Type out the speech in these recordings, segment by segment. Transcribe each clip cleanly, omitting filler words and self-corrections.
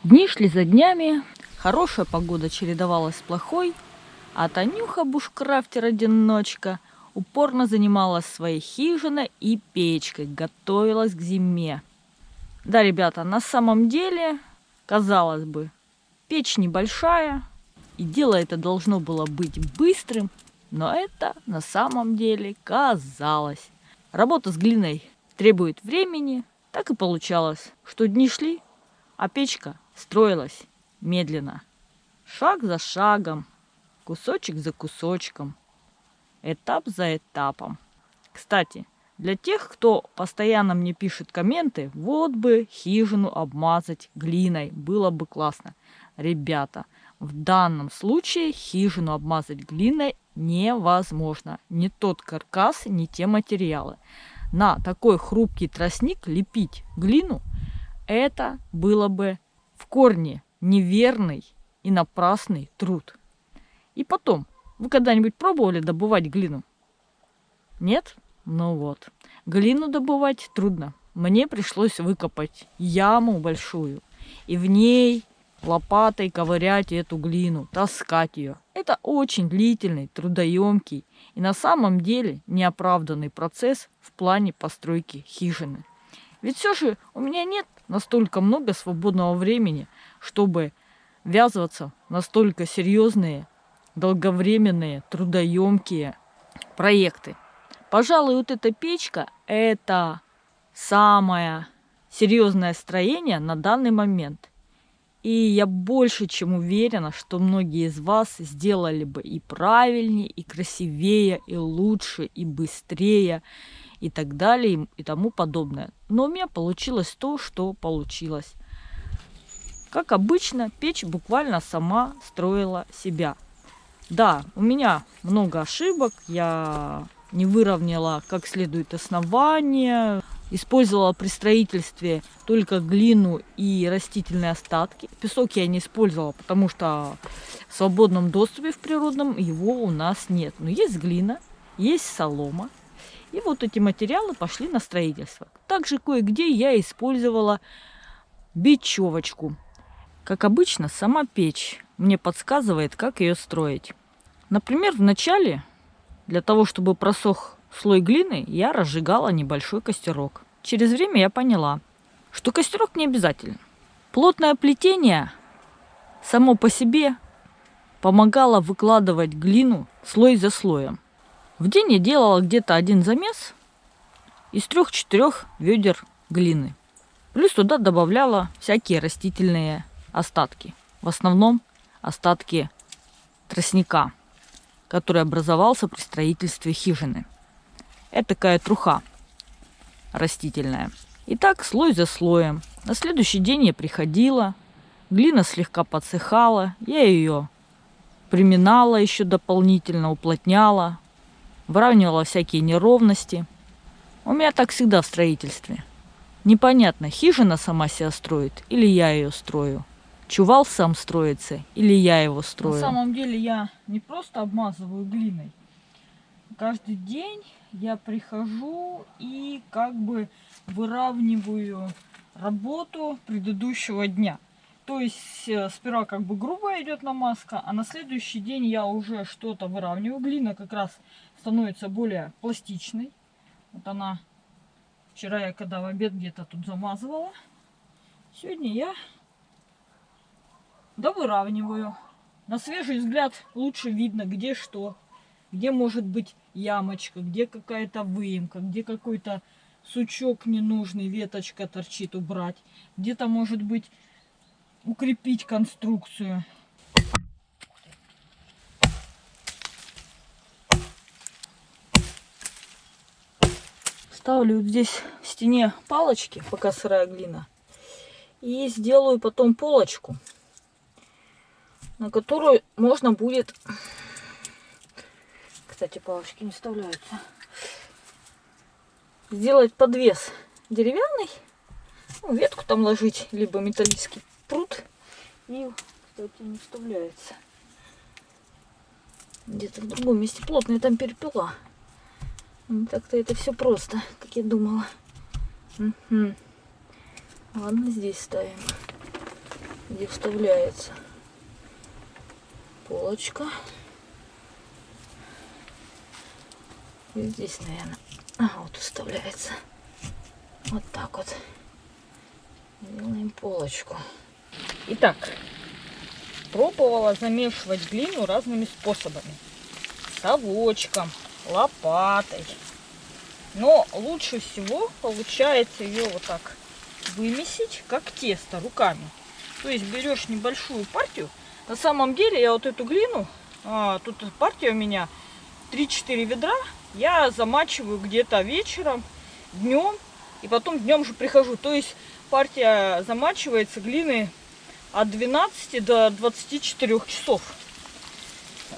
Дни шли за днями, хорошая погода чередовалась с плохой, а Танюха, бушкрафтер-одиночка, упорно занималась своей хижиной и печкой, готовилась к зиме. Да, ребята, на самом деле, казалось бы, печь небольшая, и дело это должно было быть быстрым, но это на самом деле казалось. Работа с глиной требует времени, так и получалось, что дни шли, а печка строилась медленно, шаг за шагом, кусочек за кусочком, этап за этапом. Кстати, для тех, кто постоянно мне пишет комменты, вот бы хижину обмазать глиной, было бы классно. Ребята, в данном случае хижину обмазать глиной невозможно. Не тот каркас, не те материалы. На такой хрупкий тростник лепить глину, это было бы в корне неверный и напрасный труд. И потом, вы когда-нибудь пробовали добывать глину? Нет? Ну вот. Глину добывать трудно. Мне пришлось выкопать яму большую и в ней лопатой ковырять эту глину, таскать ее. Это очень длительный, трудоемкий и на самом деле неоправданный процесс в плане постройки хижины. Ведь все же у меня нет настолько много свободного времени, чтобы ввязываться в настолько серьезные, долговременные, трудоемкие проекты. Пожалуй, вот эта печка – это самое серьезное строение на данный момент. И я больше чем уверена, что многие из вас сделали бы и правильнее, и красивее, и лучше, и быстрее, и так далее, и тому подобное. Но у меня получилось то, что получилось. Как обычно, печь буквально сама строила себя. Да, у меня много ошибок, я не выровняла как следует основание, использовала при строительстве только глину и растительные остатки. Песок я не использовала, потому что в свободном доступе в природном его у нас нет. Но есть глина, есть солома. И вот эти материалы пошли на строительство. Также кое-где я использовала бечевочку. Как обычно, сама печь мне подсказывает, как ее строить. Например, вначале, для того, чтобы просох слой глины, я разжигала небольшой костерок. Через время я поняла, что костерок не обязателен. Плотное плетение само по себе помогало выкладывать глину слой за слоем. В день я делала где-то один замес из 3-4 ведер глины. Плюс туда добавляла всякие растительные остатки. В основном остатки тростника, который образовался при строительстве хижины. Это такая труха растительная. И так слой за слоем. На следующий день я приходила, глина слегка подсыхала, я ее приминала еще дополнительно, уплотняла, выравнивала всякие неровности. У меня так всегда в строительстве. Непонятно, хижина сама себя строит или я ее строю. Чувал сам строится или я его строю. На самом деле я не просто обмазываю глиной. Каждый день я прихожу и как бы выравниваю работу предыдущего дня. То есть сперва как бы грубая идет намазка, а на следующий день я уже что-то выравниваю. Глина как раз становится более пластичной. Вот она, вчера я когда в обед где-то тут замазывала. Сегодня я довыравниваю. На свежий взгляд лучше видно, где что. Где может быть ямочка, где какая-то выемка, где какой-то сучок ненужный, веточка торчит, убрать. Где-то может быть укрепить конструкцию. Ставлю вот здесь в стене палочки, пока сырая глина. И сделаю потом полочку, на которую можно будет... Кстати, палочки не вставляются. Сделать подвес деревянный. Ну, ветку там ложить, либо металлический прут. И, кстати, не вставляется. Где-то в другом месте плотная там перепела. Так-то это все просто, как я думала. Угу. Ладно, здесь ставим. где вставляется полочка. И здесь, наверное, вот вставляется. Вот так вот. Делаем полочку. Итак, пробовала замешивать глину разными способами. Совочком, лопатой. Но лучше всего получается ее вот так вымесить, как тесто, руками. То есть берешь небольшую партию. На самом деле я вот эту глину, тут партия у меня 3-4 ведра, я замачиваю где-то вечером, днем, и потом днем же прихожу. То есть партия замачивается глины от 12 до 24 часов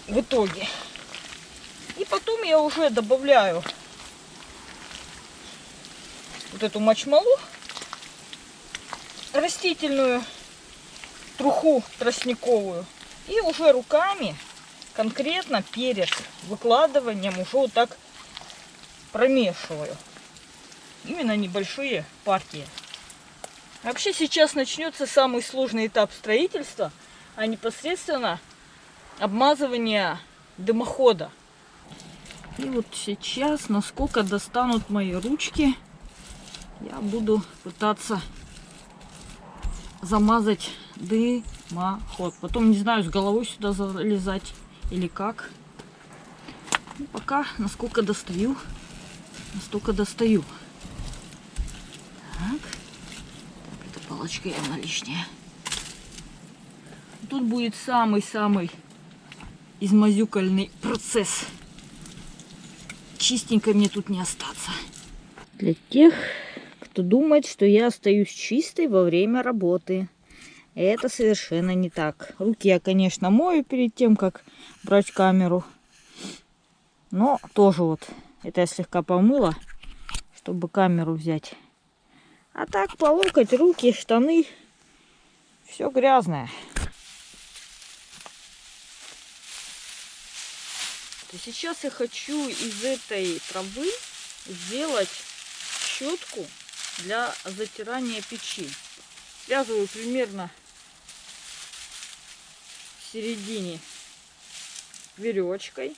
в итоге. И потом я уже добавляю вот эту мочмалу, растительную труху тростниковую, и уже руками конкретно перед выкладыванием уже вот так промешиваю. Именно небольшие партии. Вообще сейчас начнется самый сложный этап строительства, а непосредственно обмазывание дымохода. И вот сейчас, насколько достанут мои ручки, я буду пытаться замазать дымоход. Потом не знаю, с головой сюда залезать или как. Ну, пока насколько достаю, настолько достаю. Так. Эта палочка явно лишняя. Тут будет самый-самый измазюкальный процесс. Чистенько мне тут не остаться. Для тех, кто думает, что я остаюсь чистой во время работы. Это совершенно не так. Руки я, конечно, мою перед тем, как брать камеру. Но тоже вот, это я слегка помыла, чтобы камеру взять. А так по локоть, руки, штаны, все грязное. И сейчас я хочу из этой травы сделать щетку для затирания печи. Связываю примерно в середине веревочкой.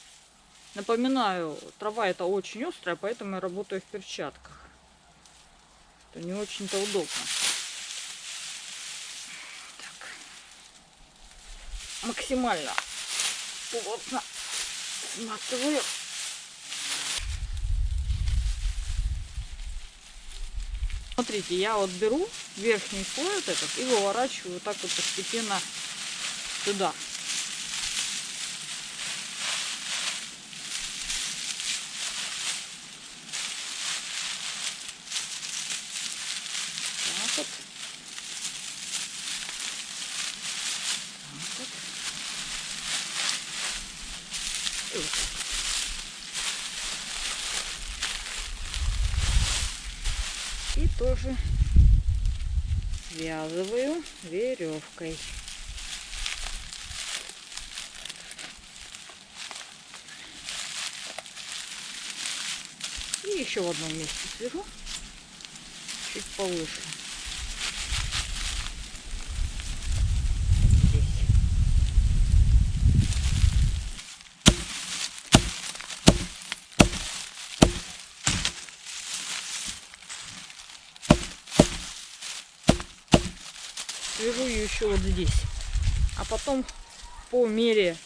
Напоминаю, трава это очень острая, поэтому я работаю в перчатках. Это не очень-то удобно. Так. Максимально плотно сматываю. Смотрите, я вот беру верхний слой вот этот и выворачиваю вот так вот постепенно сюда. Так вот. Так вот. И вот так. И тоже связываю веревкой. И еще в одном месте свяжу, чуть повыше. Здесь. Свяжу ее еще вот здесь. А потом по мере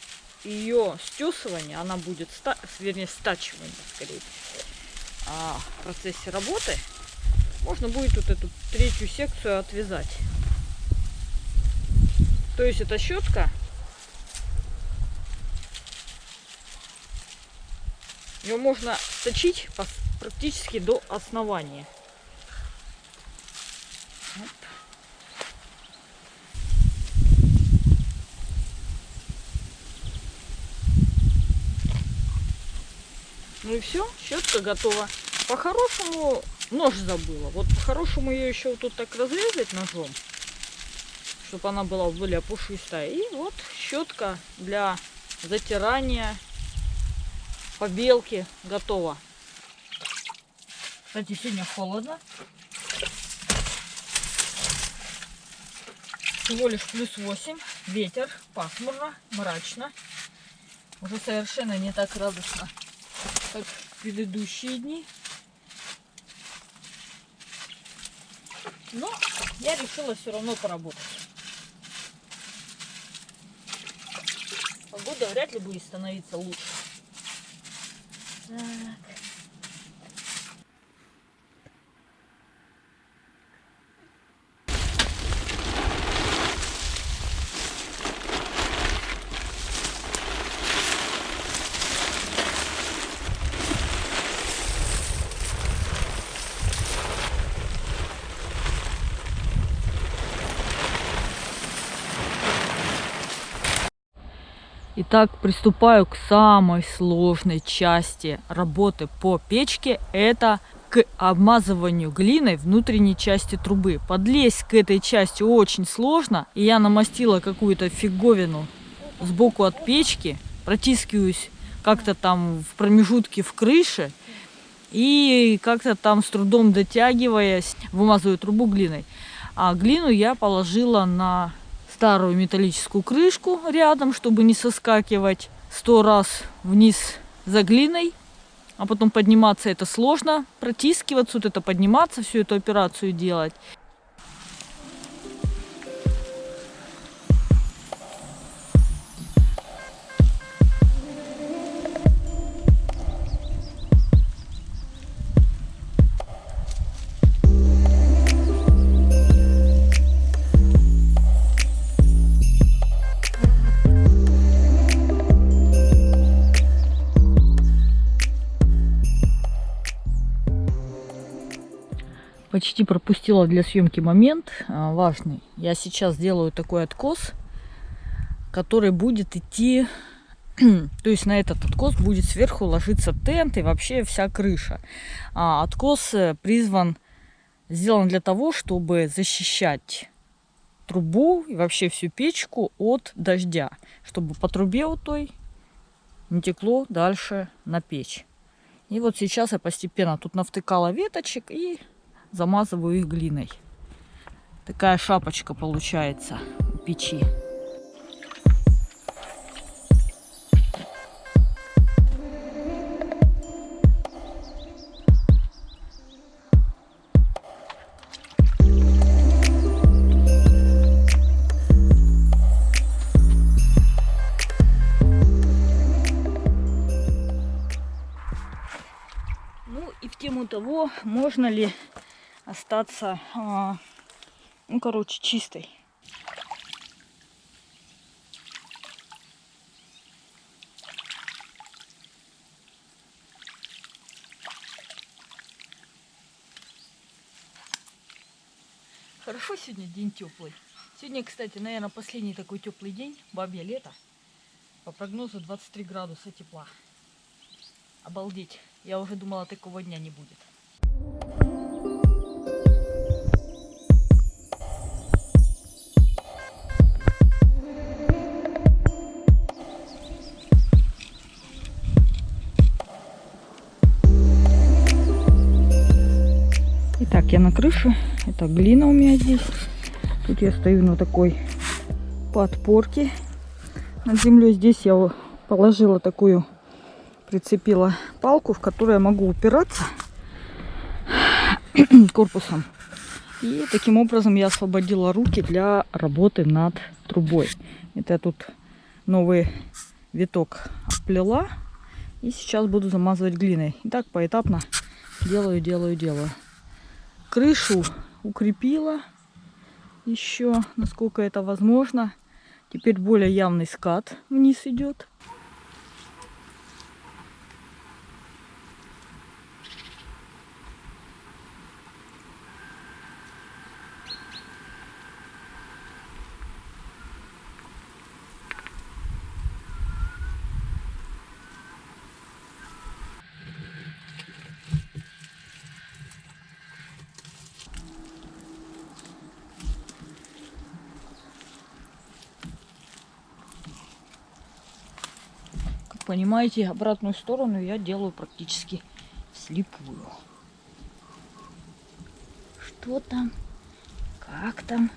ее стесывания, она будет, вернее, стачивания, скорее, в процессе работы, можно будет вот эту третью секцию отвязать. То есть эта щетка, ее можно сточить практически до основания. Оп. Ну и все, щетка готова. По-хорошему, нож забыла. Вот по-хорошему ее еще вот тут так разрезать ножом, чтобы она была более пушистая. И вот щетка для затирания побелки готова. Кстати, сегодня холодно. Всего лишь +8, ветер, пасмурно, мрачно. Уже совершенно не так радостно, как в предыдущие дни. Но я решила все равно поработать. Погода вряд ли будет становиться лучше. Так. Итак, приступаю к самой сложной части работы по печке. Это к обмазыванию глиной внутренней части трубы. Подлезть к этой части очень сложно. И я намастила какую-то фиговину сбоку от печки. Протискиваюсь как-то там в промежутке в крыше. И как-то там с трудом дотягиваясь, вымазываю трубу глиной. А глину я положила на старую металлическую крышку рядом, чтобы не соскакивать 100 раз вниз за глиной, а потом подниматься это сложно, протискиваться, вот это подниматься, всю эту операцию делать. Почти пропустила для съемки момент важный. Я сейчас делаю такой откос, который будет идти, то есть на этот откос будет сверху ложиться тент и вообще вся крыша. Откос сделан для того, чтобы защищать трубу и вообще всю печку от дождя, чтобы по трубе вот той не текло дальше на печь. И вот сейчас я постепенно тут навтыкала веточек и замазываю их глиной. Такая шапочка получается у печи. Ну и в тему того, можно ли остаться, ну короче, чистой. Хорошо, сегодня день теплый. Сегодня, кстати, наверное, последний такой теплый день, бабье лето. По прогнозу 23 градуса тепла. Обалдеть. Я уже думала, такого дня не будет. Итак, я на крыше. Это глина у меня здесь. Тут я стою на такой подпорке над землей. Здесь я положила такую, прицепила палку, в которую я могу упираться корпусом. И таким образом я освободила руки для работы над трубой. Это я тут новый виток обплела. И сейчас буду замазывать глиной. И так поэтапно делаю. Крышу укрепила еще, насколько это возможно. Теперь более явный скат вниз идет. Понимаете, обратную сторону я делаю практически вслепую. Что там? Как там?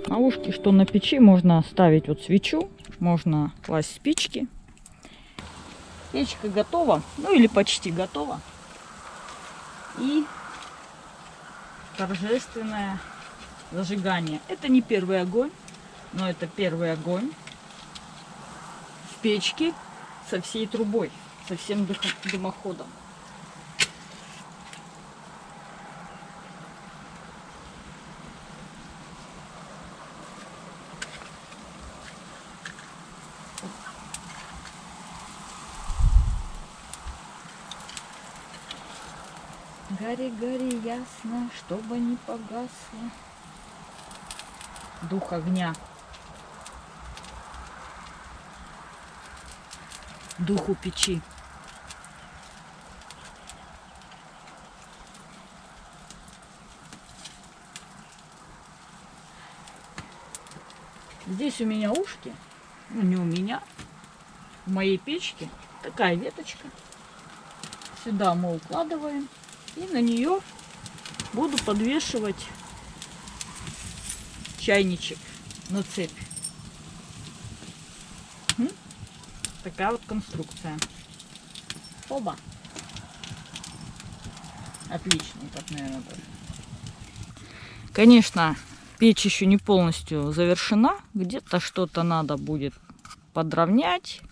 На ушки, что на печи, можно ставить вот свечу, можно класть спички. Печка готова, ну или почти готова. И торжественное зажигание. Это не первый огонь, но это первый огонь в печке со всей трубой, со всем дымоходом. Гори, гори ясно, чтобы не погасло. Дух огня. Духу печи. Здесь у меня ушки, ну не у меня, в моей печке такая веточка. Сюда мы укладываем и на нее буду подвешивать чайничек на цепь. Такая вот конструкция. Оба. Отлично, так, наверное, даже. Конечно, печь еще не полностью завершена. Где-то что-то надо будет подровнять.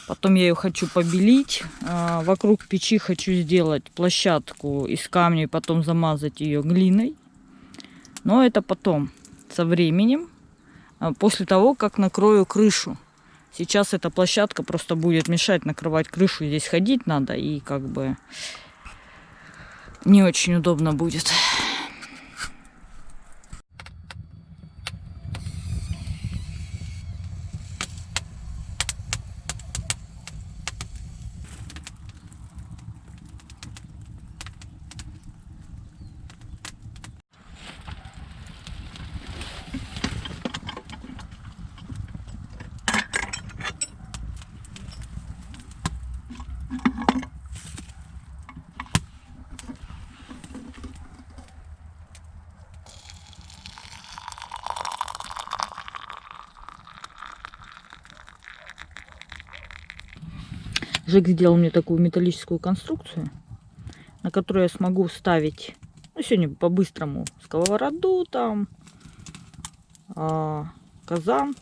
Потом я ее хочу побелить. Вокруг печи хочу сделать площадку из камня и потом замазать ее глиной. Но это потом, со временем, после того, как накрою крышу. Сейчас эта площадка просто будет мешать накрывать крышу. Здесь ходить надо и как бы не очень удобно будет. Жек сделал мне такую металлическую конструкцию, на которую я смогу ставить, ну, сегодня по-быстрому, сковороду, там, казан.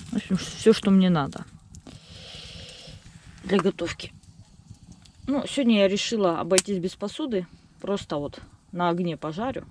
В общем, все, что мне надо для готовки. Ну, сегодня я решила обойтись без посуды, просто вот на огне пожарю.